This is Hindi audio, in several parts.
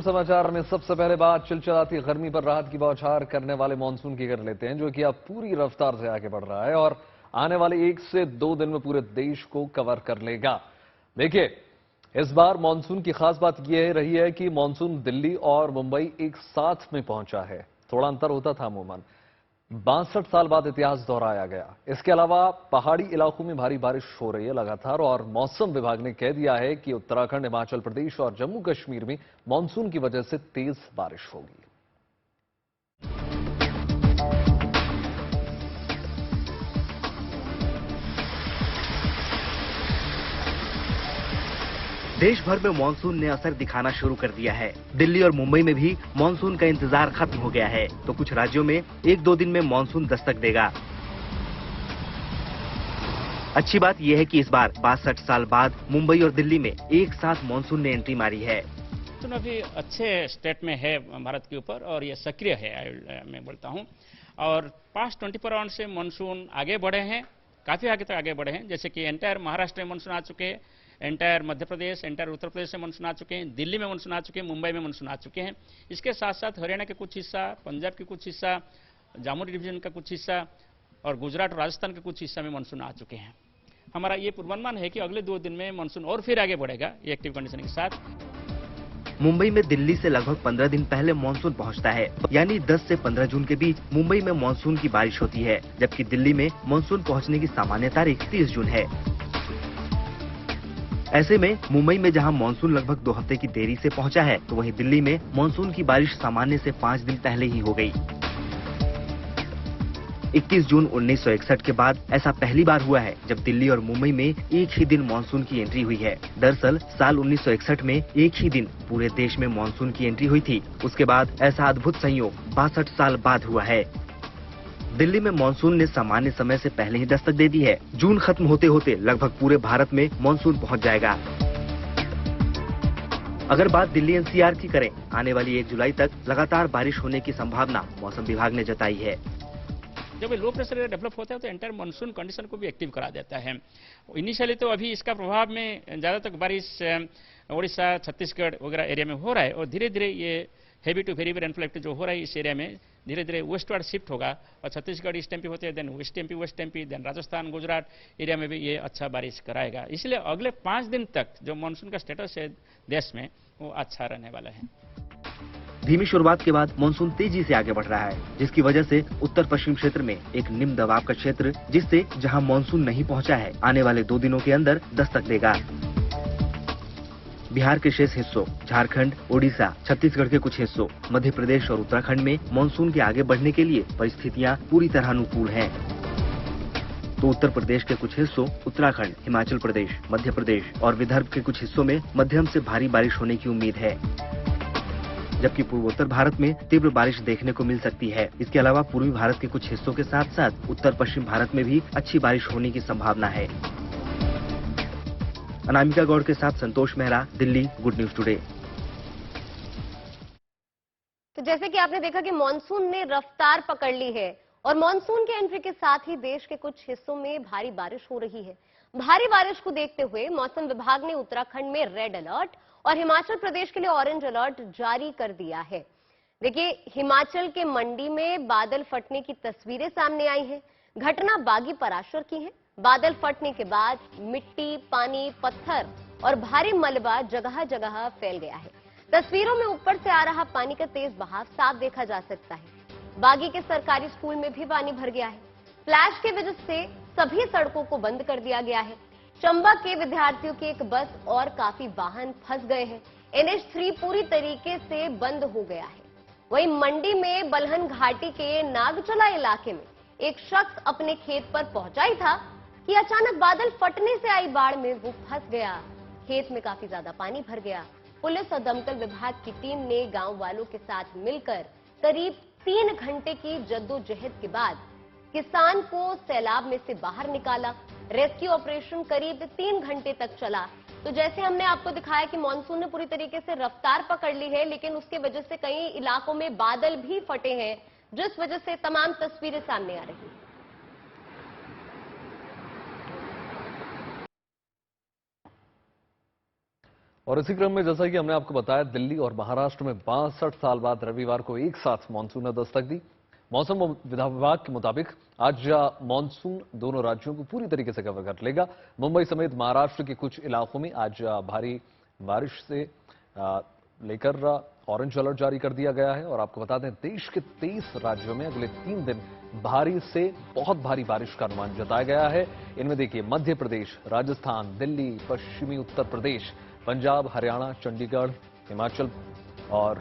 समाचार में सबसे पहले बात चिलचिलाती गर्मी पर राहत की बौछार करने वाले मानसून की कर लेते हैं, जो कि अब पूरी रफ्तार से आगे बढ़ रहा है और आने वाले 1 से 2 दिन में पूरे देश को कवर कर लेगा। देखिए, इस बार मानसून की खास बात यह रही है कि मानसून दिल्ली और मुंबई एक साथ में पहुंचा है। थोड़ा अंतर होता था अमूमन। 62 साल बाद इतिहास दोहराया गया। इसके अलावा पहाड़ी इलाकों में भारी बारिश हो रही है लगातार और मौसम विभाग ने कह दिया है कि उत्तराखंड, हिमाचल प्रदेश और जम्मू कश्मीर में मानसून की वजह से तेज बारिश होगी। देश भर में मानसून ने असर दिखाना शुरू कर दिया है। दिल्ली और मुंबई में भी मानसून का इंतजार खत्म हो गया है, तो कुछ राज्यों में 1-2 दिन में मानसून दस्तक देगा। अच्छी बात यह है कि इस बार 62 साल बाद मुंबई और दिल्ली में एक साथ मानसून ने एंट्री मारी है। मानसून अभी अच्छे स्टेट में है भारत के ऊपर और ये सक्रिय है, मैं बोलता हूँ। और पास्ट 24 आवर्स से मानसून आगे बढ़े हैं, काफी आगे तक आगे बढ़े हैं। जैसे कि एंटायर महाराष्ट्र में मानसून आ चुके हैं, एंटायर मध्य प्रदेश, एंटायर उत्तर प्रदेश से मानसून आ चुके हैं, दिल्ली में मानसून आ चुके हैं, मुंबई में मानसून आ चुके हैं। इसके साथ साथ हरियाणा के कुछ हिस्सा, पंजाब के कुछ हिस्सा, जम्मू डिवीजन का कुछ हिस्सा और गुजरात और राजस्थान के कुछ हिस्सा में मानसून आ चुके हैं। हमारा ये पूर्वानुमान है कि अगले 2 दिन में मानसून और फिर आगे बढ़ेगा ये एक्टिव कंडीशन के साथ। मुंबई में दिल्ली से लगभग 15 दिन पहले मानसून पहुंचता है, यानी 10 से 15 जून के बीच मुंबई में मानसून की बारिश होती है, जबकि दिल्ली में मानसून पहुंचने की सामान्य तारीख 30 जून है। ऐसे में मुंबई में जहां मानसून लगभग 2 हफ्ते की देरी से पहुंचा है, तो वहीं दिल्ली में मानसून की बारिश सामान्य से 5 दिन पहले ही हो गई। 21 जून 1961 के बाद ऐसा पहली बार हुआ है जब दिल्ली और मुंबई में एक ही दिन मानसून की एंट्री हुई है। दरअसल साल 1961 में एक ही दिन पूरे देश में मानसून की एंट्री हुई थी। उसके बाद ऐसा अद्भुत संयोग 62 साल बाद हुआ है। दिल्ली में मानसून ने सामान्य समय से पहले ही दस्तक दे दी है। जून खत्म होते होते लगभग पूरे भारत में मानसून पहुंच जाएगा। अगर बात दिल्ली एनसीआर की करें, आने वाली 1 जुलाई तक लगातार बारिश होने की संभावना मौसम विभाग ने जताई है। जब लो प्रेशर एरिया डेवलप होता है तो एंटायर मानसून कंडीशन को भी एक्टिव करा देता है। इनिशियली तो अभी इसका प्रभाव में ज्यादातर बारिश उड़ीसा, छत्तीसगढ़ वगैरह एरिया में हो रहा है और धीरे धीरे ये हैवी टू वेरी रेनफॉल जो हो रहा है इस एरिया में धीरे धीरे वेस्टवर्ड शिफ्ट होगा और छत्तीसगढ़ ईस्ट एमपी होते हैं, then west MP, then Rajasthan, Gujarat area में भी ये अच्छा बारिश कराएगा। इसलिए अगले 5 दिन तक जो मानसून का स्टेटस है देश में वो अच्छा रहने वाला है। धीमी शुरुआत के बाद मानसून तेजी से आगे बढ़ रहा है, जिसकी वजह से उत्तर पश्चिम क्षेत्र में एक निम्न दबाव का क्षेत्र, जिससे जहां मानसून नहीं पहुंचा है, आने वाले 2 दिनों के अंदर दस्तक देगा। बिहार के शेष हिस्सों, झारखंड, ओडिशा, छत्तीसगढ़ के कुछ हिस्सों, मध्य प्रदेश और उत्तराखंड में मानसून के आगे बढ़ने के लिए परिस्थितियां पूरी तरह अनुकूल हैं। तो उत्तर प्रदेश के कुछ हिस्सों, उत्तराखंड, हिमाचल प्रदेश, मध्य प्रदेश और विदर्भ के कुछ हिस्सों में मध्यम से भारी बारिश होने की उम्मीद है, जबकि पूर्वोत्तर भारत में तीव्र बारिश देखने को मिल सकती है। इसके अलावा पूर्वी भारत के कुछ हिस्सों के साथ साथ उत्तर पश्चिम भारत में भी अच्छी बारिश होने की संभावना है। अनामिका गौड़ के साथ Santosh Mehra, Delhi, good news today. तो जैसे कि आपने देखा कि मानसून ने रफ्तार पकड़ ली है और मानसून के एंट्री के साथ ही देश के कुछ हिस्सों में भारी बारिश हो रही है। भारी बारिश को देखते हुए मौसम विभाग ने उत्तराखंड में रेड अलर्ट और हिमाचल प्रदेश के लिए ऑरेंज अलर्ट जारी कर दिया है। देखिए, हिमाचल के मंडी में बादल फटने की तस्वीरें सामने आई हैं। घटना बागी पराशर की है। बादल फटने के बाद मिट्टी, पानी, पत्थर और भारी मलबा जगह जगह फैल गया है। तस्वीरों में ऊपर से आ रहा पानी का तेज बहाव साफ देखा जा सकता है। बागी के सरकारी स्कूल में भी पानी भर गया है। फ्लैश की वजह से सभी सड़कों को बंद कर दिया गया है। चंबा के विद्यार्थियों की एक बस और काफी वाहन फंस गए हैं। NH3 पूरी तरीके से बंद हो गया है। वहीं मंडी में बलहन घाटी के नागचला इलाके में एक शख्स अपने खेत पर पहुंचा ही था कि अचानक बादल फटने से आई बाढ़ में वो फंस गया। खेत में काफी ज्यादा पानी भर गया। पुलिस और दमकल विभाग की टीम ने गांव वालों के साथ मिलकर करीब 3 घंटे की जद्दोजहद के बाद किसान को सैलाब में से बाहर निकाला। रेस्क्यू ऑपरेशन करीब 3 घंटे तक चला। तो जैसे हमने आपको दिखाया कि मानसून ने पूरी तरीके से रफ्तार पकड़ ली है, लेकिन उसके वजह से कई इलाकों में बादल भी फटे हैं, जिस वजह से तमाम तस्वीरें सामने आ रही हैं। और इसी क्रम में जैसा कि हमने आपको बताया, दिल्ली और महाराष्ट्र में 62 साल बाद रविवार को एक साथ मानसून ने दस्तक दी। मौसम विभाग के मुताबिक आज मानसून दोनों राज्यों को पूरी तरीके से कवर कर लेगा। मुंबई समेत महाराष्ट्र के कुछ इलाकों में आज भारी बारिश से लेकर ऑरेंज अलर्ट जारी कर दिया गया है। और आपको बता दें, देश के 23 राज्यों में अगले 3 दिन भारी से बहुत भारी बारिश का अनुमान जताया गया है। इनमें देखिए, मध्य प्रदेश, राजस्थान, दिल्ली, पश्चिमी उत्तर प्रदेश, पंजाब, हरियाणा, चंडीगढ़, हिमाचल और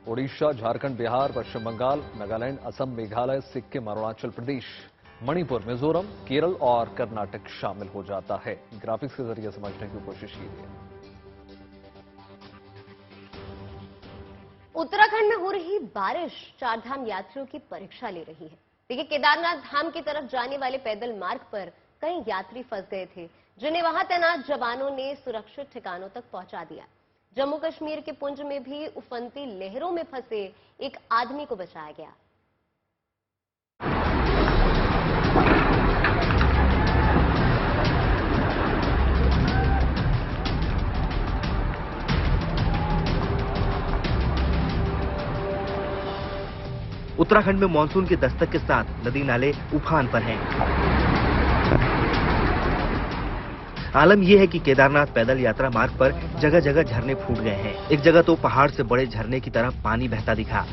ओडिशा, झारखंड, बिहार, पश्चिम बंगाल, नागालैंड, असम, मेघालय, सिक्किम, अरुणाचल प्रदेश, मणिपुर, मिजोरम, केरल और कर्नाटक शामिल हो जाता है। ग्राफिक्स के जरिए समझने की कोशिश कीजिए। उत्तराखंड में हो रही बारिश चारधाम यात्रियों की परीक्षा ले रही है। देखिए, केदारनाथ धाम की तरफ जाने वाले पैदल मार्ग पर कई यात्री फंस गए थे, जिन्हें वहां तैनात जवानों ने सुरक्षित ठिकानों तक पहुंचा दिया। जम्मू कश्मीर के पुंछ में भी उफनती लहरों में फंसे एक आदमी को बचाया गया। उत्तराखंड में मानसून की दस्तक के साथ नदी नाले उफान पर हैं। आलम यह है कि केदारनाथ पैदल यात्रा मार्ग पर जगह जगह झरने फूट गए हैं। एक जगह तो पहाड़ से बड़े झरने की तरह पानी बहता दिखा।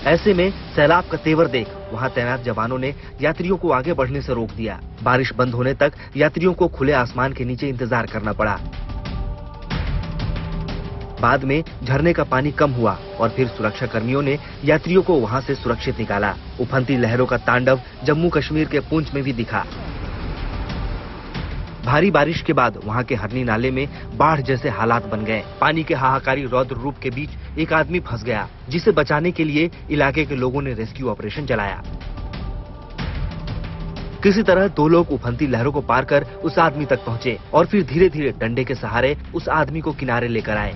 ऐसे में सैलाब का तेवर देख वहां तैनात जवानों ने यात्रियों को आगे बढ़ने से रोक दिया। बारिश बंद होने तक यात्रियों को खुले आसमान के नीचे इंतजार करना पड़ा। बाद में झरने का पानी कम हुआ और फिर सुरक्षा कर्मियों ने यात्रियों को वहां से सुरक्षित निकाला। उफनती लहरों का तांडव जम्मू कश्मीर के पुंछ में भी दिखा। भारी बारिश के बाद वहां के हरनी नाले में बाढ़ जैसे हालात बन गए। पानी के हाहाकारी रौद्र रूप के बीच एक आदमी फंस गया, जिसे बचाने के लिए इलाके के लोगों ने रेस्क्यू ऑपरेशन चलाया। किसी तरह 2 लोग उफनती लहरों को पार कर उस आदमी तक पहुंचे और फिर धीरे धीरे डंडे के सहारे उस आदमी को किनारे लेकर आए।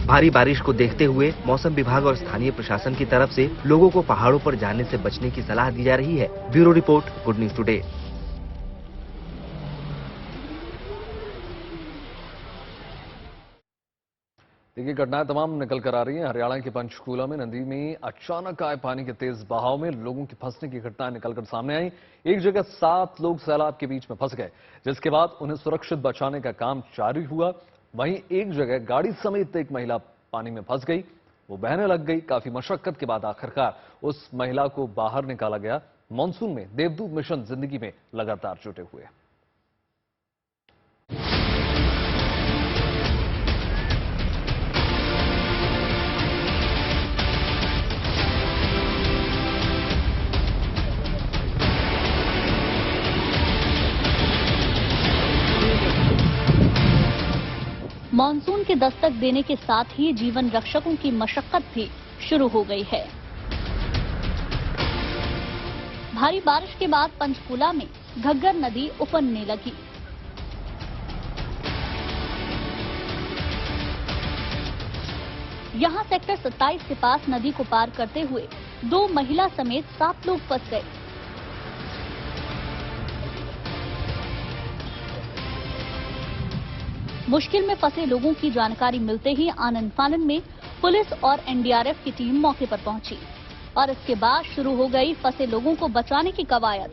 भारी बारिश को देखते हुए मौसम विभाग और स्थानीय प्रशासन की तरफ से लोगों को पहाड़ों पर जाने से बचने की सलाह दी जा रही है। Bureau report, good news today. देखिए, घटनाएं तमाम निकल कर आ रही हैं। हरियाणा के पंचकूला में नदी में अचानक आए पानी के तेज बहाव में लोगों की फंसने की घटनाएं निकलकर सामने आई। एक जगह 7 लोग सैलाब के बीच में फंस गए, जिसके बाद उन्हें सुरक्षित बचाने का काम जारी हुआ। वहीं एक जगह गाड़ी समेत एक महिला पानी में फंस गई, वो बहने लग गई। काफी मशक्कत के बाद आखिरकार उस महिला को बाहर निकाला गया। मानसून में देवदूत मिशन जिंदगी में लगातार जुटे हुए। मानसून के दस्तक देने के साथ ही जीवन रक्षकों की मशक्कत भी शुरू हो गई है। भारी बारिश के बाद पंचकूला में घग्गर नदी उफनने लगी। यहां सेक्टर 27 के पास नदी को पार करते हुए 2 महिला समेत 7 लोग फंस गए। मुश्किल में फंसे लोगों की जानकारी मिलते ही आनन फानन में पुलिस और एनडीआरएफ की टीम मौके पर पहुंची और इसके बाद शुरू हो गई फंसे लोगों को बचाने की कवायद।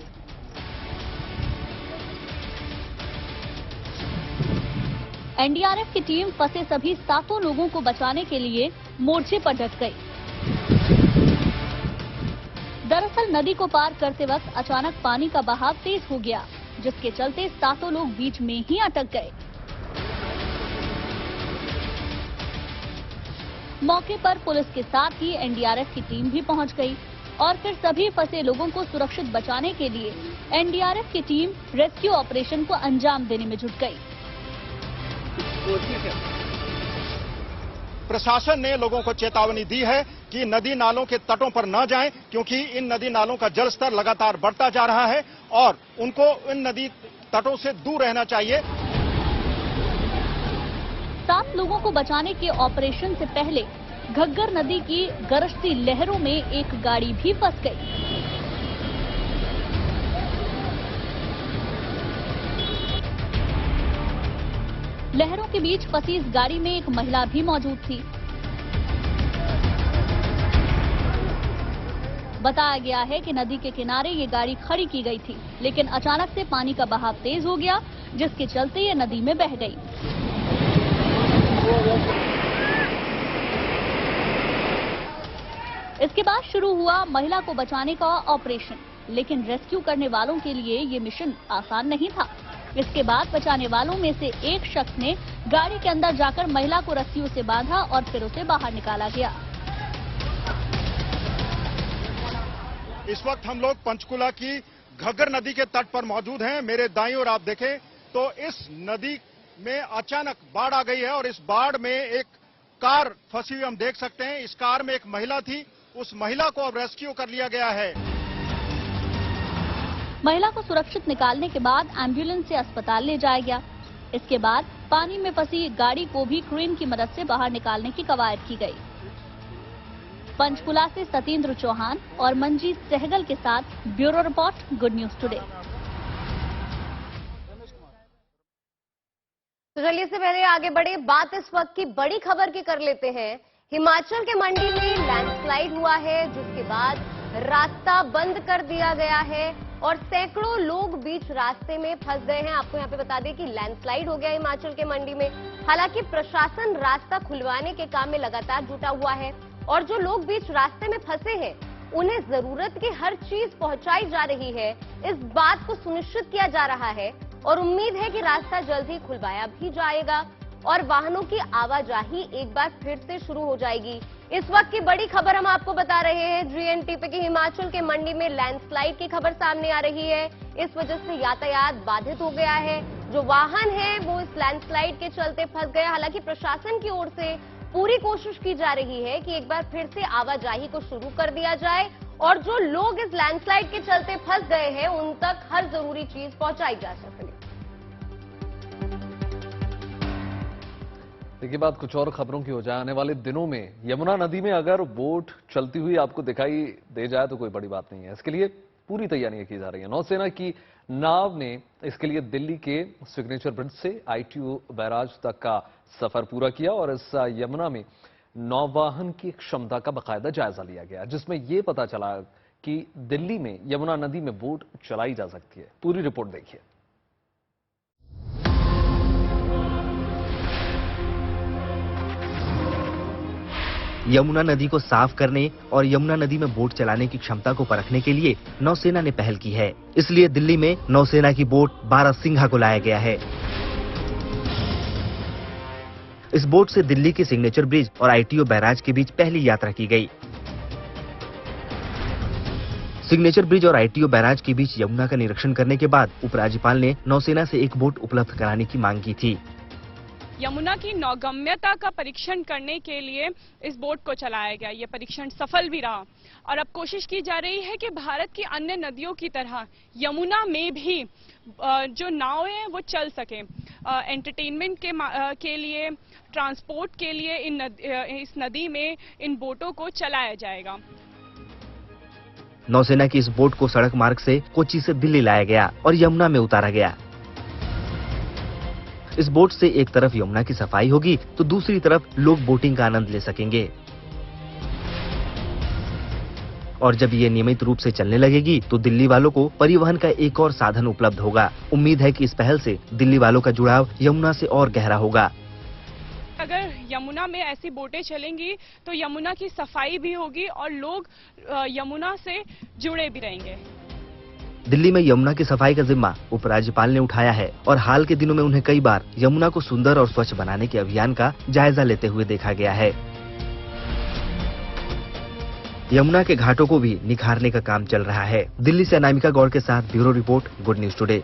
एनडीआरएफ की टीम फंसे सभी 7 लोगों को बचाने के लिए मोर्चे पर डट गई। दरअसल नदी को पार करते वक्त अचानक पानी का बहाव तेज हो गया, जिसके चलते 7 लोग बीच में ही अटक गए। मौके पर पुलिस के साथ ही एनडीआरएफ की टीम भी पहुंच गई और फिर सभी फंसे लोगों को सुरक्षित बचाने के लिए एनडीआरएफ की टीम रेस्क्यू ऑपरेशन को अंजाम देने में जुट गई। प्रशासन ने लोगों को चेतावनी दी है कि नदी नालों के तटों पर न जाएं, क्योंकि इन नदी नालों का जलस्तर लगातार बढ़ता जा रहा है और उनको इन नदी तटों से दूर रहना चाहिए। 7 लोगों को बचाने के ऑपरेशन से पहले घग्गर नदी की गरजती लहरों में एक गाड़ी भी फंस गई। लहरों के बीच फंसी इस गाड़ी में एक महिला भी मौजूद थी। बताया गया है कि नदी के किनारे ये गाड़ी खड़ी की गई थी, लेकिन अचानक से पानी का बहाव तेज हो गया, जिसके चलते ये नदी में बह गई। इसके बाद शुरू हुआ महिला को बचाने का ऑपरेशन, लेकिन रेस्क्यू करने वालों के लिए ये मिशन आसान नहीं था। इसके बाद बचाने वालों में से एक शख्स ने गाड़ी के अंदर जाकर महिला को रस्सियों से बांधा और फिर उसे बाहर निकाला गया। इस वक्त हम लोग पंचकुला की घग्गर नदी के तट पर मौजूद हैं। मेरे दाईं ओर आप देखें तो इस नदी में अचानक बाढ़ आ गई है और इस बाढ़ में एक कार फंसी हुई हम देख सकते हैं। इस कार में एक महिला थी, उस महिला को अब रेस्क्यू कर लिया गया है। महिला को सुरक्षित निकालने के बाद एम्बुलेंस से अस्पताल ले जाया गया। इसके बाद पानी में फंसी गाड़ी को भी क्रेन की मदद से बाहर निकालने की कवायद की गई। पंचकुला से सतेंद्र चौहान और मंजीत सहगल के साथ bureau report, good news today. तो चलिए इससे पहले आगे बढ़े, बात इस वक्त की बड़ी खबर की कर लेते हैं। हिमाचल के मंडी में लैंडस्लाइड हुआ है, जिसके बाद रास्ता बंद कर दिया गया है और सैकड़ों लोग बीच रास्ते में फंस गए हैं। आपको यहाँ पे बता दें कि लैंडस्लाइड हो गया हिमाचल के मंडी में। हालांकि प्रशासन रास्ता खुलवाने के काम में लगातार जुटा हुआ है और जो लोग बीच रास्ते में फंसे हैं उन्हें जरूरत की हर चीज पहुंचाई जा रही है। इस बात को सुनिश्चित किया जा रहा है और उम्मीद है कि रास्ता जल्द ही खुलवाया भी जाएगा और वाहनों की आवाजाही एक बार फिर से शुरू हो जाएगी। इस वक्त की बड़ी खबर हम आपको बता रहे हैं GNT पे कि हिमाचल के मंडी में लैंडस्लाइड की खबर सामने आ रही है। इस वजह से यातायात बाधित हो गया है। जो वाहन है वो इस लैंडस्लाइड के चलते फंस गए। हालांकि प्रशासन की ओर से पूरी कोशिश की जा रही है कि एक बार फिर से आवाजाही को शुरू कर दिया जाए और जो लोग इस लैंडस्लाइड के चलते फंस गए हैं उन तक हर जरूरी चीज पहुंचाई जा सके। देखिए, बात कुछ और खबरों की हो जाए। आने वाले दिनों में यमुना नदी में अगर बोट चलती हुई आपको दिखाई दे जाए तो कोई बड़ी बात नहीं है। इसके लिए पूरी तैयारियां की जा रही है। नौसेना की नाव ने इसके लिए दिल्ली के सिग्नेचर ब्रिज से ITO बैराज तक का सफर पूरा किया और इस यमुना में नौवाहन की क्षमता का बाकायदा जायजा लिया गया, जिसमें यह पता चला कि दिल्ली में यमुना नदी में बोट चलाई जा सकती है। पूरी रिपोर्ट देखिए। यमुना नदी को साफ करने और यमुना नदी में बोट चलाने की क्षमता को परखने के लिए नौसेना ने पहल की है। इसलिए दिल्ली में नौसेना की बोट 12 सिंघा को लाया गया है। इस बोट से दिल्ली के सिग्नेचर ब्रिज और ITO बैराज के बीच पहली यात्रा की गई। सिग्नेचर ब्रिज और ITO बैराज के बीच यमुना का निरीक्षण करने के बाद उपराज्यपाल ने नौसेना से एक बोट उपलब्ध कराने की मांग की थी। यमुना की नौगम्यता का परीक्षण करने के लिए इस बोट को चलाया गया। ये परीक्षण सफल भी रहा और अब कोशिश की जा रही है कि भारत की अन्य नदियों की तरह यमुना में भी जो नावें हैं वो चल सके। एंटरटेनमेंट के लिए, ट्रांसपोर्ट के लिए इस नदी में इन बोटों को चलाया जाएगा। नौसेना की इस बोट को सड़क मार्ग से कोच्चि से दिल्ली लाया गया और यमुना में उतारा गया। इस बोट से एक तरफ यमुना की सफाई होगी तो दूसरी तरफ लोग बोटिंग का आनंद ले सकेंगे और जब ये नियमित रूप से चलने लगेगी तो दिल्ली वालों को परिवहन का एक और साधन उपलब्ध होगा। उम्मीद है कि इस पहल से दिल्ली वालों का जुड़ाव यमुना से और गहरा होगा। अगर यमुना में ऐसी बोटें चलेंगी तो यमुना की सफाई भी होगी और लोग यमुना से जुड़े भी रहेंगे। दिल्ली में यमुना की सफाई का जिम्मा उपराज्यपाल ने उठाया है और हाल के दिनों में उन्हें कई बार यमुना को सुंदर और स्वच्छ बनाने के अभियान का जायजा लेते हुए देखा गया है। यमुना के घाटों को भी निखारने का काम चल रहा है। दिल्ली से अनामिका गौड़ के साथ bureau report, good news today.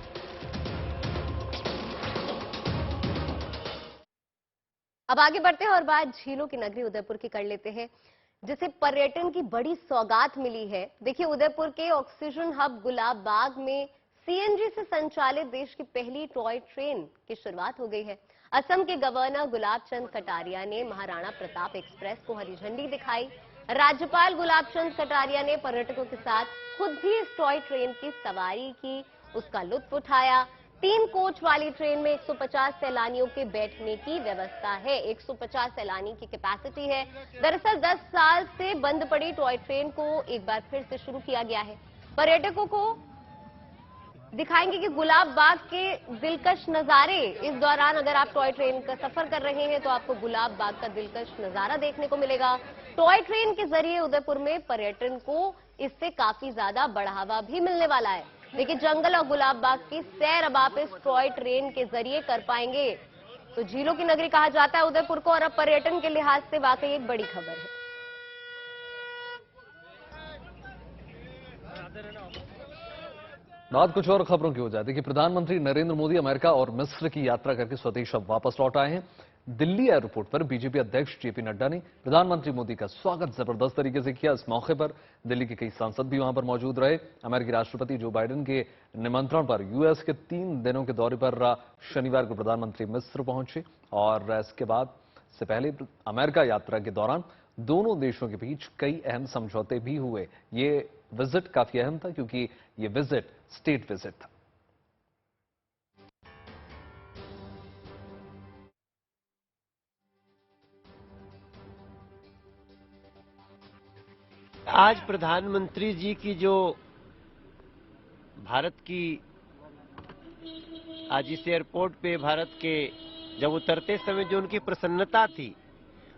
अब आगे बढ़ते हैं और बात झीलों की नगरी उदयपुर की कर लेते हैं, जिसे पर्यटन की बड़ी सौगात मिली है। देखिए, उदयपुर के ऑक्सीजन हब गुलाब बाग में CNG से संचालित देश की पहली टॉय ट्रेन की शुरुआत हो गई है। असम के गवर्नर गुलाब चंद कटारिया ने महाराणा प्रताप एक्सप्रेस को हरी झंडी दिखाई। राज्यपाल गुलाब चंद कटारिया ने पर्यटकों के साथ खुद भी इस टॉय ट्रेन की सवारी की, उसका लुत्फ उठाया। 3 कोच वाली ट्रेन में 150 सैलानियों के बैठने की व्यवस्था है। 150 सैलानी की कैपेसिटी है। दरअसल 10 साल से बंद पड़ी टॉय ट्रेन को एक बार फिर से शुरू किया गया है। पर्यटकों को दिखाएंगे कि गुलाब बाग के दिलकश नजारे। इस दौरान अगर आप टॉय ट्रेन का सफर कर रहे हैं तो आपको गुलाब बाग का दिलकश नजारा देखने को मिलेगा। टॉय ट्रेन के जरिए उदयपुर में पर्यटन को इससे काफी ज्यादा बढ़ावा भी मिलने वाला है। देखिए, जंगल और गुलाब बाग की सैर अब आप इस टॉय ट्रेन के जरिए कर पाएंगे। तो झीलों की नगरी कहा जाता है उदयपुर को, और अब पर्यटन के लिहाज से वाकई एक बड़ी खबर है। बात कुछ और खबरों की हो जाती है कि प्रधानमंत्री नरेंद्र मोदी अमेरिका और मिस्र की यात्रा करके स्वदेश अब वापस लौट आए हैं। दिल्ली एयरपोर्ट पर बीजेपी अध्यक्ष जेपी नड्डा ने प्रधानमंत्री मोदी का स्वागत जबरदस्त तरीके से किया। इस मौके पर दिल्ली के कई सांसद भी वहां पर मौजूद रहे। अमेरिकी राष्ट्रपति जो बाइडेन के निमंत्रण पर यूएस के 3 दिनों के दौरे पर शनिवार को प्रधानमंत्री मिस्र पहुंचे और इसके बाद से पहले अमेरिका यात्रा के दौरान दोनों देशों के बीच कई अहम समझौते भी हुए। ये विजिट काफी अहम था क्योंकि ये विजिट स्टेट विजिट था। आज प्रधानमंत्री जी की जो भारत की आज इस एयरपोर्ट पे भारत के जब उतरते समय जो उनकी प्रसन्नता थी,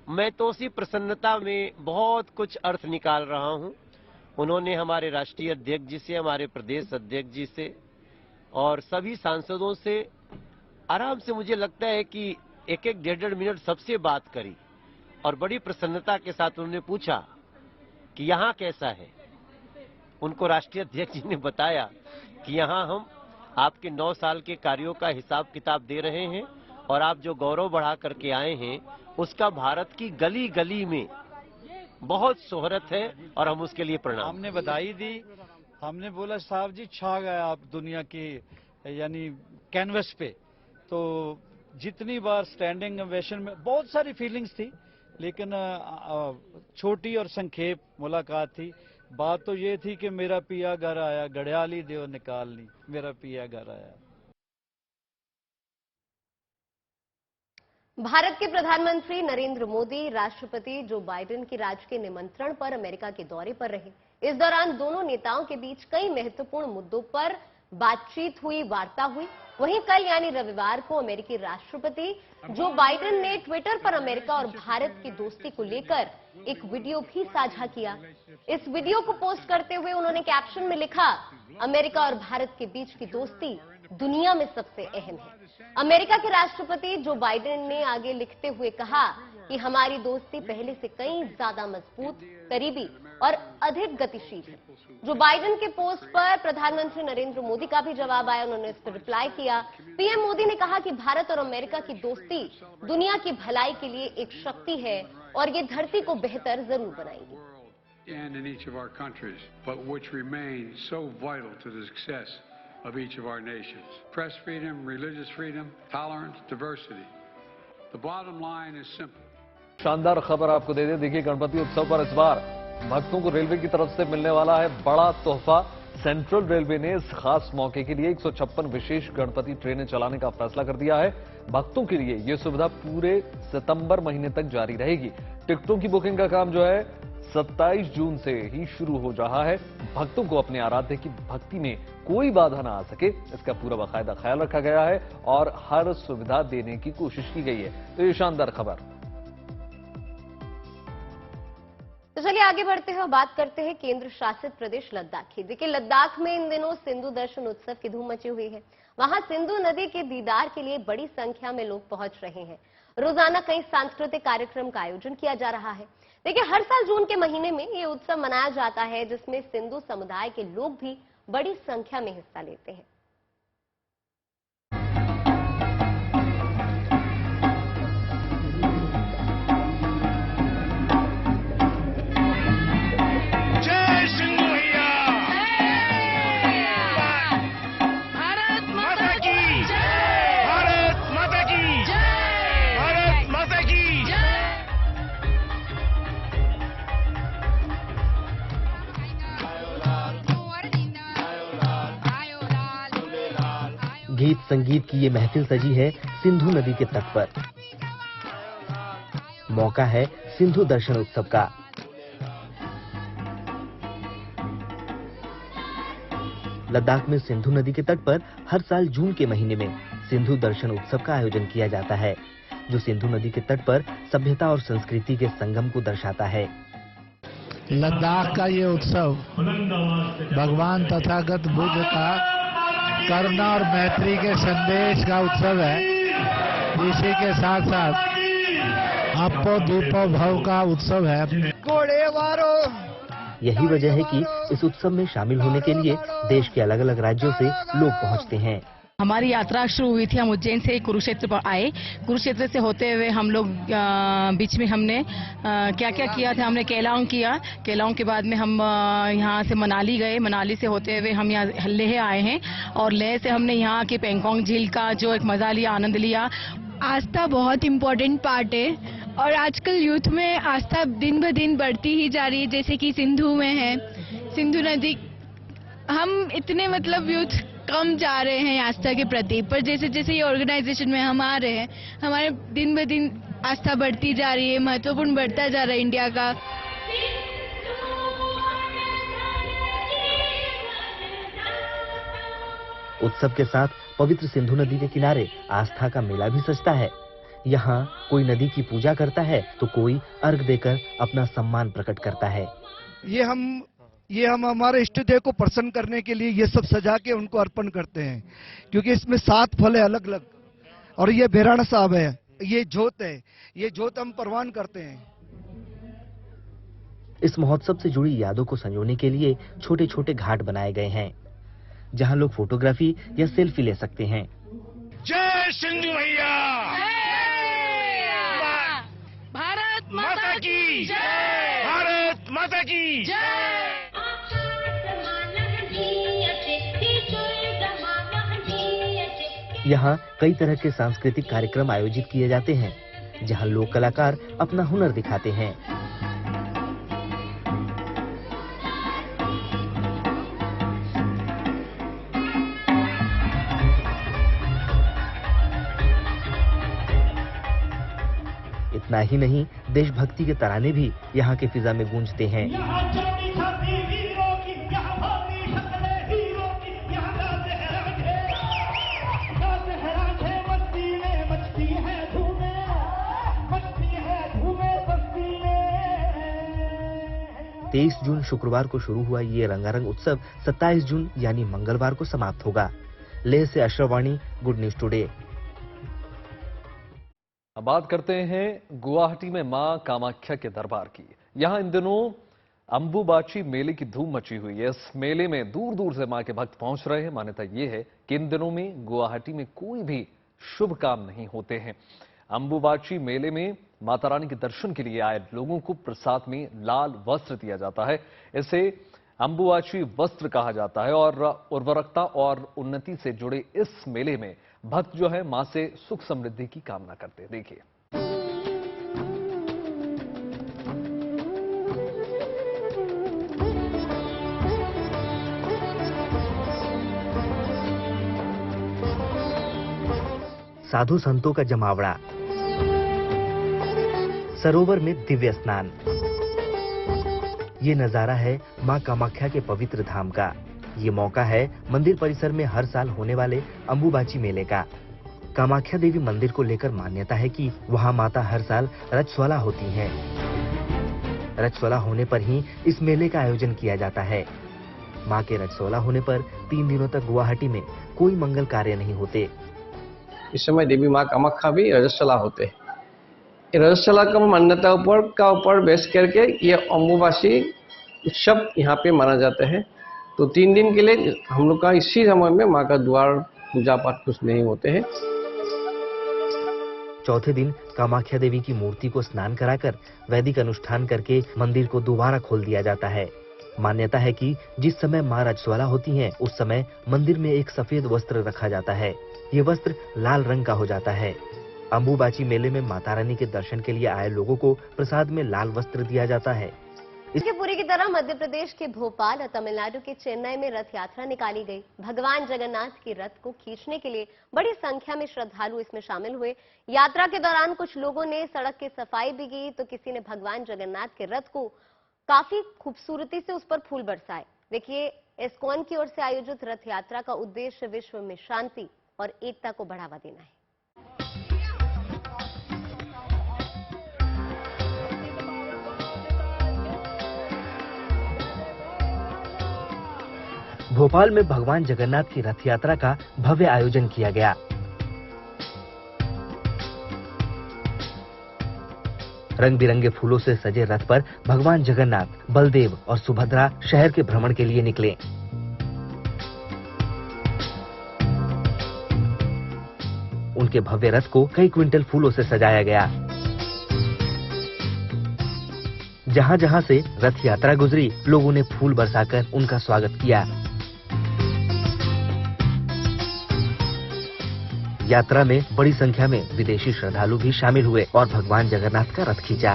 मैं तो उसी प्रसन्नता में बहुत कुछ अर्थ निकाल रहा हूं। उन्होंने हमारे राष्ट्रीय अध्यक्ष जी से, हमारे प्रदेश अध्यक्ष जी से और सभी सांसदों से आराम से, मुझे लगता है कि एक एक 1.5 मिनट सबसे बात करी और बड़ी प्रसन्नता के साथ उन्होंने पूछा कि यहाँ कैसा है। उनको राष्ट्रीय अध्यक्ष जी ने बताया कि यहाँ हम आपके 9 साल के कार्यों का हिसाब किताब दे रहे हैं और आप जो गौरव बढ़ा करके आए हैं उसका भारत की गली गली में बहुत शोहरत है और हम उसके लिए प्रणाम। हमने बधाई दी, हमने बोला साहब जी छा गए आप दुनिया की यानी कैनवस पे। तो जितनी बार स्टैंडिंग ओवेशन में बहुत सारी फीलिंग्स थी, लेकिन छोटी और संक्षेप मुलाकात थी। बात तो ये थी कि मेरा पिया घर आया, घड़ियाली देव निकालनी, मेरा पिया घर आया। भारत के प्रधानमंत्री नरेंद्र मोदी राष्ट्रपति जो बाइडेन की राजकीय निमंत्रण पर अमेरिका के दौरे पर रहे। इस दौरान दोनों नेताओं के बीच कई महत्वपूर्ण मुद्दों पर बातचीत हुई, वार्ता हुई। वहीं कल यानी रविवार को अमेरिकी राष्ट्रपति जो बाइडेन ने ट्विटर पर अमेरिका और भारत की दोस्ती को लेकर एक वीडियो भी साझा किया। इस वीडियो को पोस्ट करते हुए उन्होंने कैप्शन में लिखा, अमेरिका और भारत के बीच की दोस्ती दुनिया में सबसे अहम है। अमेरिका के राष्ट्रपति जो बाइडेन ने आगे लिखते हुए कहा कि हमारी दोस्ती पहले से कई ज्यादा मजबूत, करीबी और अधिक गतिशील है। जो बाइडेन के पोस्ट पर प्रधानमंत्री नरेंद्र मोदी का भी जवाब आया, उन्होंने इस पर रिप्लाई किया। पीएम मोदी ने कहा कि भारत और अमेरिका की दोस्ती दुनिया की भलाई के लिए एक शक्ति है और ये धरती को बेहतर जरूर बनाएगी। And in each of our countries, but which remain so vital to the success of each of our nations. Press freedom, religious freedom, tolerance, diversity. The bottom line is simple. शानदार खबर आपको दे दें। देखिए, गणपति उत्सव पर इस बार भक्तों को रेलवे की तरफ से मिलने वाला है बड़ा तोहफा। सेंट्रल रेलवे ने इस खास मौके के लिए 156 विशेष गणपति ट्रेनें चलाने का फैसला कर दिया है। भक्तों के लिए यह सुविधा पूरे सितंबर महीने तक जारी रहेगी। टिकटों की बुकिंग का काम जो है 27 जून से ही शुरू हो रहा है। भक्तों को अपने आराध्य की भक्ति में कोई बाधा ना आ सके, इसका पूरा बाकायदा ख्याल रखा गया है और हर सुविधा देने की कोशिश की गई है। तो ये शानदार खबर। तो चलिए आगे बढ़ते हैं और बात करते हैं केंद्र शासित प्रदेश लद्दाख की। देखिए, लद्दाख में इन दिनों सिंधु दर्शन उत्सव की धूम मची हुई है। वहां सिंधु नदी के दीदार के लिए बड़ी संख्या में लोग पहुंच रहे हैं। रोजाना कई सांस्कृतिक कार्यक्रम का आयोजन किया जा रहा है। देखिए, हर साल जून के महीने में ये उत्सव मनाया जाता है, जिसमें सिंधु समुदाय के लोग भी बड़ी संख्या में हिस्सा लेते हैं। संगीत की ये महफिल सजी है सिंधु नदी के तट पर। मौका है सिंधु दर्शन उत्सव का। लद्दाख में सिंधु नदी के तट पर हर साल जून के महीने में सिंधु दर्शन उत्सव का आयोजन किया जाता है, जो सिंधु नदी के तट पर सभ्यता और संस्कृति के संगम को दर्शाता है। लद्दाख का ये उत्सव भगवान तथागत बुद्ध का करुणा और मैत्री के संदेश का उत्सव है। इसी के साथ साथ आपो दीपो भव का उत्सव है। यही वजह है कि इस उत्सव में शामिल होने के लिए देश के अलग अलग राज्यों से लोग पहुंचते हैं। हमारी यात्रा शुरू हुई थी, हम उज्जैन से कुरुक्षेत्र पर आए। कुरुक्षेत्र से होते हुए हम लोग बीच में हमने क्या क्या किया था, हमने केलांग किया। केलांग के बाद में हम यहाँ से मनाली गए। मनाली से होते हुए हम यहाँ लेह आए हैं और लेह से हमने यहाँ के पेंगोंग झील का जो एक मजा लिया, आनंद लिया। आस्था बहुत इम्पोर्टेंट पार्ट है और आजकल यूथ में आस्था दिन ब दिन बढ़ती ही जा रही है। जैसे कि सिंधु में है, सिंधु नदी, हम इतने मतलब यूथ कम जा रहे हैं आस्था के प्रति, पर जैसे जैसे ये ऑर्गेनाइजेशन में हम आ रहे हैं, हमारे दिन ब दिन आस्था बढ़ती जा रही है, महत्वपूर्ण बढ़ता जा रहा है इंडिया का। उत्सव के साथ पवित्र सिंधु नदी के किनारे आस्था का मेला भी सजता है। यहाँ कोई नदी की पूजा करता है तो कोई अर्घ देकर अपना सम्मान प्रकट करता है। ये हम हमारे इष्ट देव को प्रसन्न करने के लिए ये सब सजा के उनको अर्पण करते हैं, क्योंकि इसमें 7 फल है अलग अलग, और ये बेराना साहब है, ये जोत है, ये जोत हम परवान करते हैं। इस महोत्सव से जुड़ी यादों को संजोने के लिए छोटे छोटे घाट बनाए गए हैं, जहाँ लोग फोटोग्राफी या सेल्फी ले सकते हैं। जय सिंधु मैया, भारत माता की जय, भारत माता की जय। यहाँ कई तरह के सांस्कृतिक कार्यक्रम आयोजित किए जाते हैं, जहाँ लोक कलाकार अपना हुनर दिखाते हैं। इतना ही नहीं, देशभक्ति के तराने भी यहाँ के फिजा में गूंजते हैं। तेईस जून शुक्रवार को शुरू हुआ ये रंगारंग उत्सव 27 जून यानी मंगलवार को समाप्त होगा। लेह से अशरफ वाणी, गुड न्यूज टुडे। अब बात करते हैं गुवाहाटी में मां कामाख्या के दरबार की। यहां इन दिनों अंबुबाची मेले की धूम मची हुई है। इस मेले में दूर दूर से मां के भक्त पहुंच रहे हैं। मान्यता यह है कि इन दिनों में गुवाहाटी में कोई भी शुभ काम नहीं होते हैं। अंबुबाची मेले में माता रानी के दर्शन के लिए आए लोगों को प्रसाद में लाल वस्त्र दिया जाता है। इसे अंबुबाची वस्त्र कहा जाता है और उर्वरकता और उन्नति से जुड़े इस मेले में भक्त जो है मां से सुख समृद्धि की कामना करते हैं। देखिए, साधु संतों का जमावड़ा, सरोवर में दिव्य स्नान। ये नजारा है मां कामाख्या के पवित्र धाम का। ये मौका है मंदिर परिसर में हर साल होने वाले अंबुबाची मेले का। कामाख्या देवी मंदिर को लेकर मान्यता है कि वहां माता हर साल रजस्वला होती हैं। रजस्वला होने पर ही इस मेले का आयोजन किया जाता है। मां के रजस्वला होने पर 3 दिनों तक गुवाहाटी में कोई मंगल कार्य नहीं होते। इस समय देवी मां कामाख्या भी रजस्वला होते हैं। रजस्वला का मान्यता ऊपर बेस करके ये अंबुबाची उत्सव यहाँ पे माना जाता है। तो 3 दिन के लिए हम लोग का इसी समय में माँ का द्वार पूजा पाठ कुछ नहीं होते हैं। चौथे दिन कामाख्या देवी की मूर्ति को स्नान कराकर वैदिक अनुष्ठान करके मंदिर को दोबारा खोल दिया जाता है। मान्यता है कि जिस समय मां रजस्वला होती हैं, उस समय मंदिर में एक सफेद वस्त्र रखा जाता है। ये वस्त्र लाल रंग का हो जाता है। अंबुबाची मेले में माता रानी के दर्शन के लिए आए लोगों को प्रसाद में लाल वस्त्र दिया जाता है। इसके पूरी की तरह मध्य प्रदेश के भोपाल और तमिलनाडु के चेन्नई में रथ यात्रा निकाली गई। भगवान जगन्नाथ की रथ को खींचने के लिए बड़ी संख्या में श्रद्धालु इसमें शामिल हुए। यात्रा के दौरान कुछ लोगों ने सड़क की सफाई भी की, तो किसी ने भगवान जगन्नाथ के रथ को काफी खूबसूरती से उस पर फूल बरसाए। देखिए, इस्कॉन की ओर से आयोजित रथ यात्रा का उद्देश्य विश्व में शांति और एकता को बढ़ावा देना है। भोपाल में भगवान जगन्नाथ की रथ यात्रा का भव्य आयोजन किया गया। रंग बिरंगे फूलों से सजे रथ पर भगवान जगन्नाथ, बलदेव और सुभद्रा शहर के भ्रमण के लिए निकले। उनके भव्य रथ को कई क्विंटल फूलों से सजाया गया। जहां जहां से रथ यात्रा गुजरी, लोगों ने फूल बरसाकर उनका स्वागत किया। यात्रा में बड़ी संख्या में विदेशी श्रद्धालु भी शामिल हुए और भगवान जगन्नाथ का रथ खींचा।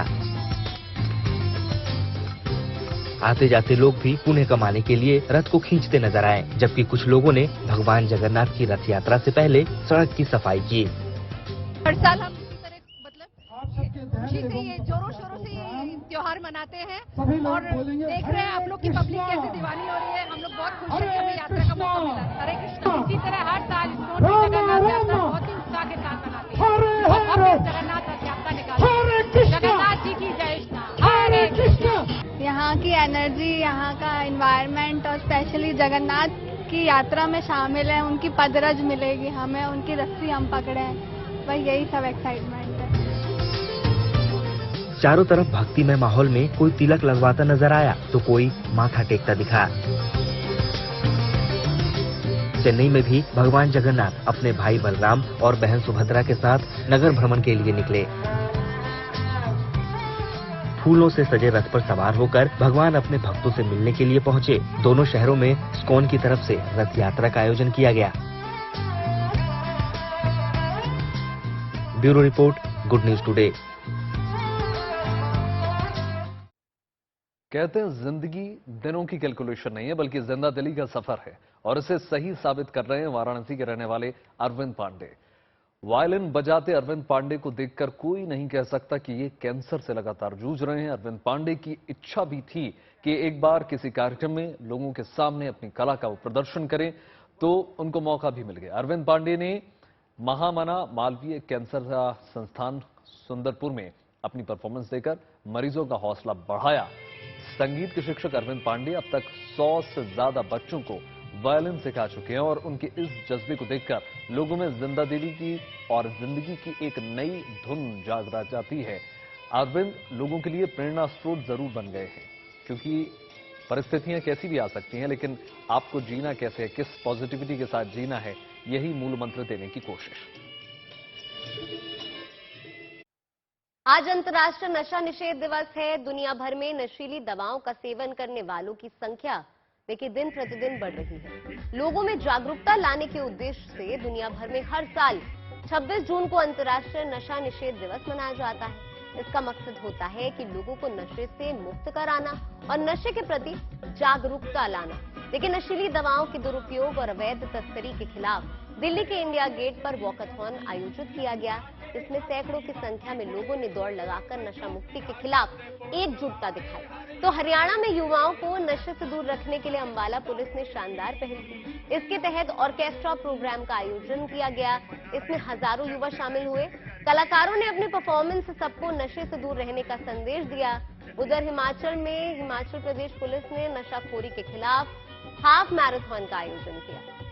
आते जाते लोग भी पुण्य कमाने के लिए रथ को खींचते नजर आए, जबकि कुछ लोगों ने भगवान जगन्नाथ की रथ यात्रा से पहले सड़क की सफाई की। हर साल हम इसी तरह मतलब खुशी से ये जोरों शोरों से ये त्योहार मनाते हैं और देख रहे हैं आप लोग की पब्लिक कैसे दीवानी हो रही है। हम लोग बहुत खुश हैं कि हमें यात्रा का मौका मिला। हरे कृष्ण। इसी तरह हर साल जगन्नाथ यात्रा बहुत ही उत्साह के साथ मनाते हैं। जगन्नाथ रथ यात्रा निकालते हैं। जगन्नाथ जी की जय। हरे कृष्ण। यहाँ की एनर्जी, यहाँ का एनवायरनमेंट और स्पेशली जगन्नाथ की यात्रा में शामिल है, उनकी पदरज मिलेगी हमें, उनकी रस्सी हम पकड़े हैं, बस यही सब एक्साइटमेंट है। चारों तरफ भक्तिमय माहौल में कोई तिलक लगवाता नजर आया तो कोई माथा टेकता दिखा। चेन्नई में भी भगवान जगन्नाथ अपने भाई बलराम और बहन सुभद्रा के साथ नगर भ्रमण के लिए निकले। फूलों से सजे रथ पर सवार होकर भगवान अपने भक्तों से मिलने के लिए पहुंचे। दोनों शहरों में इस्कॉन की तरफ से रथ यात्रा का आयोजन किया गया। Bureau report, good news today. कहते हैं जिंदगी दिनों की कैलकुलेशन नहीं है, बल्कि जिंदा दिली का सफर है, और इसे सही साबित कर रहे हैं वाराणसी के रहने वाले अरविंद पांडे। वायलिन बजाते अरविंद पांडे को देखकर कोई नहीं कह सकता कि ये कैंसर से लगातार जूझ रहे हैं। अरविंद पांडे की इच्छा भी थी कि एक बार किसी कार्यक्रम में लोगों के सामने अपनी कला का वो प्रदर्शन करें, तो उनको मौका भी मिल गया। अरविंद पांडे ने महामना मालवीय कैंसर संस्थान सुंदरपुर में अपनी परफॉर्मेंस देकर मरीजों का हौसला बढ़ाया। संगीत के शिक्षक अरविंद पांडे अब तक 100 से ज्यादा बच्चों को वायलिन सिखा चुके हैं, और उनके इस जज्बे को देखकर लोगों में जिंदा दिली की और जिंदगी की एक नई धुन जाग जाती है। अरविंद लोगों के लिए प्रेरणा स्रोत जरूर बन गए हैं, क्योंकि परिस्थितियां कैसी भी आ सकती हैं, लेकिन आपको जीना कैसे है, किस पॉजिटिविटी के साथ जीना है, यही मूल मंत्र देने की कोशिश। आज अंतर्राष्ट्रीय नशा निषेध दिवस है। दुनिया भर में नशीली दवाओं का सेवन करने वालों की संख्या देखिए दिन प्रतिदिन बढ़ रही है। लोगों में जागरूकता लाने के उद्देश्य से दुनिया भर में हर साल 26 जून को अंतर्राष्ट्रीय नशा निषेध दिवस मनाया जाता है। इसका मकसद होता है कि लोगों को नशे से मुक्त कराना और नशे के प्रति जागरूकता लाना। लेकिन नशीली दवाओं के दुरुपयोग और अवैध तस्करी के खिलाफ दिल्ली के इंडिया गेट पर वॉकथॉन आयोजित किया गया। इसमें सैकड़ों की संख्या में लोगों ने दौड़ लगाकर नशा मुक्ति के खिलाफ एकजुटता दिखाई। तो हरियाणा में युवाओं को नशे से दूर रखने के लिए अंबाला पुलिस ने शानदार पहल की। इसके तहत ऑर्केस्ट्रा प्रोग्राम का आयोजन किया गया। इसमें हजारों युवा शामिल हुए। कलाकारों ने अपने परफॉर्मेंस से सबको नशे से दूर रहने का संदेश दिया। उधर हिमाचल में हिमाचल प्रदेश पुलिस ने नशाखोरी के खिलाफ हाफ मैराथन का आयोजन किया।